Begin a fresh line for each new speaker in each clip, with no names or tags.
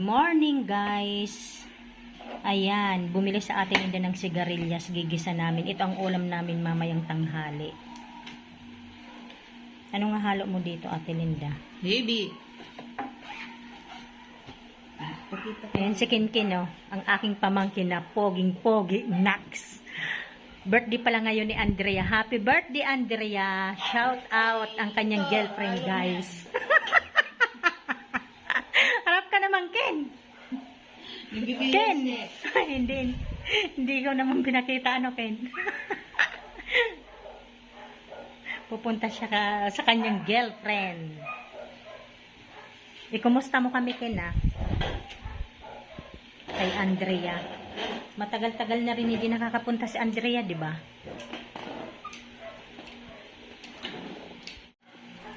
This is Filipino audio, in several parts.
morning guys. Ayan, bumili sa ating Linda ng sigarilyas, gigisa namin. Ito ang ulam namin mamayang tanghali. Ano nga halo mo dito, Ate Linda?
Baby.
Ayan si Kinkin, oh. Ang aking pamangkin na poging-pogi, Nax. Birthday pala ngayon ni Andrea. Happy birthday, Andrea. Shout out ang kanyang girlfriend, guys. Harap ka naman, Ken. Ken. Hindi ko naman pinakita, ano, Ken. Pupunta siya sa kanyang girlfriend. Kumusta mo kami, Ken, ah? Kay Andrea. Matagal-tagal na rin hindi nakakapunta si Andrea, di ba?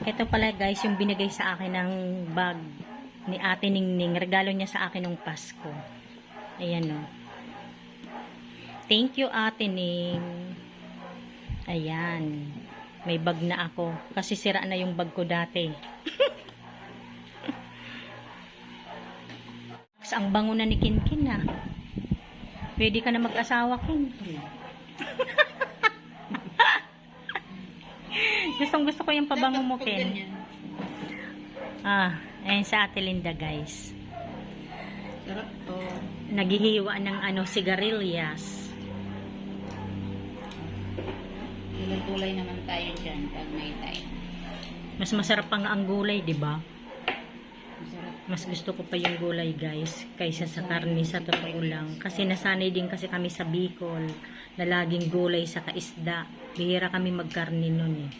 Ito pala guys, yung binigay sa akin ng bag ni Ate Ningning. Regalo niya sa akin nung Pasko. Ayan, o. Thank you, Ate Ning. Ayan. May bag na ako. Kasi sira na yung bag ko dati. Ang bango na ni Kinkin, ha. Pwede ka na mag-asawa, Kin. Gusto ko yung pabango mo, Kin. Ayan sa Ate Linda, guys.
Sarap to.
Naghihiwa ng sigarilyas.
Tulay naman tayo dyan pag may time.
Mas masarap pang ang gulay, di ba?
Masarap.
Mas gusto ko pa yung gulay, guys, kaysa sa karne, sa totoo lang. Kasi nasanay din kasi kami sa Bicol na laging gulay sa kaisda. Bihira kami magkarne nun, eh.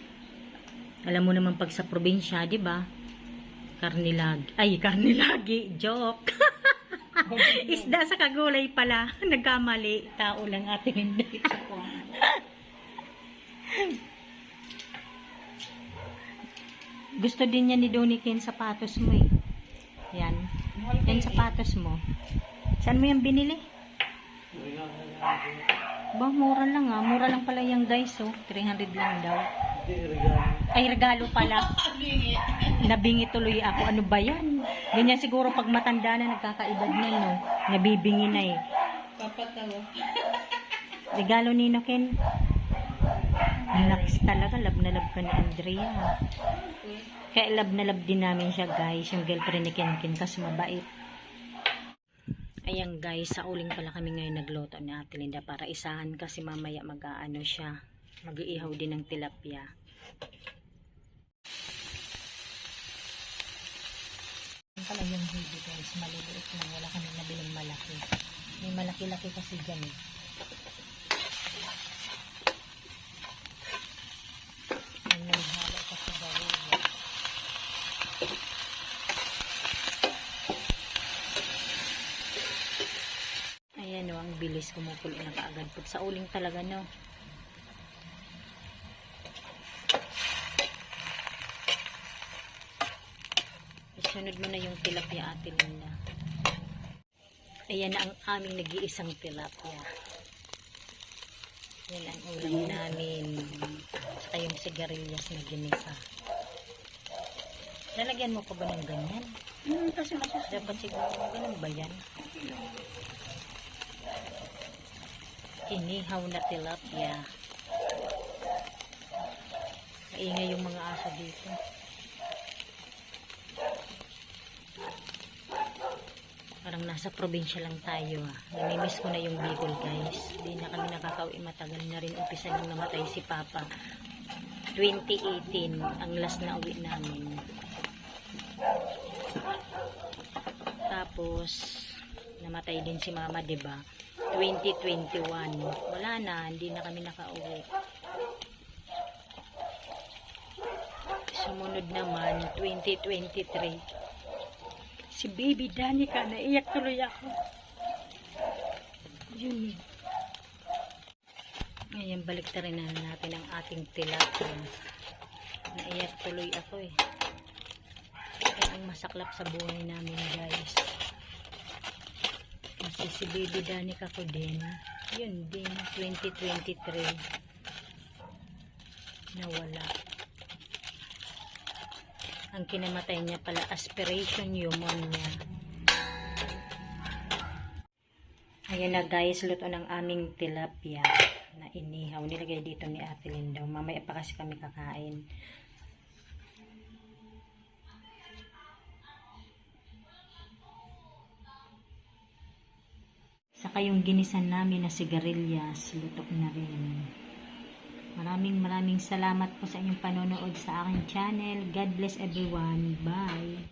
Alam mo naman pag sa probinsya, di ba? Karne lagi. Joke. Isda sa kagulay pala. Nagkamali. Tao lang, Ate Linda. Gusto din niya ni Donikin sapatos mo, eh. Yan. Yan sapatos mo. Saan mo yan binili? Ba, mura lang, ah. Mura lang pala yan, guys, oh. 300 lang daw. Ay, regalo pala. Nabingi tuloy ako. Ano ba yan? Ganyan siguro pag matanda na, nagkakaedad na, no? Nabibingi na, eh.
Papatawa.
Regalo ni Ken. Nax talaga. Love na love ka ni Andrea. Kaya love na love din namin siya, guys. Yung girlfriend ni Kinkin kasi mabait. Ayan, guys. Sa uling pala kami ngayon nagluto ni Ate Linda para isahan kasi mamaya mag-aano siya. Mag-iihaw din ng tilapia. Yan pala yung hindi, guys. Maliliit lang. Wala kami nabiling malaki. May malaki-laki kasi dyan, eh. Ayan, no, ang bilis kumukulo na kaagad. Pag sa uling talaga, no. Isunod mo na yung tilapia, Ate Linda. Ayan na ang aming nag-iisang tilapia. Yan ang ulam namin. Saka yung sigarilyas na ginisa. Lalagyan mo pa ba ng ganyan?
Kasi masarap.
Dapat siguro ganun ba yan? Inihaw na tilapia. Maingay yung mga aso dito. Parang nasa probinsya lang tayo, ah. Namimiss ko na yung Bicol, guys. Hindi na kami nakakauwi, matagal na rin. Umpisa nang namatay si Papa. 2018 ang last na uwi namin. Tapos namatay din si Mama, 'di ba? 2021. Wala na, hindi na kami nakauwi. Sumunod naman 2023. Si Baby Danica, naiyak tuloy ako. Yun. Ngayon, balik na rin natin ang ating tilapia. Naiyak tuloy ako, eh. Kaya ang masaklap sa buhay namin, guys. Kasi si Baby Danica ko din. Yun din, 2023. Nawala. Ang kinamatay niya pala, aspiration pneumonia. Ayan na guys, luto ng aming tilapia na inihaw. Nilagay dito ni Ate Linda. Mamaya pa kasi kami kakain. Saka yung ginisan namin na sigarilyas, luto na rin. Maraming salamat po sa inyong panonood sa aking channel. God bless everyone. Bye!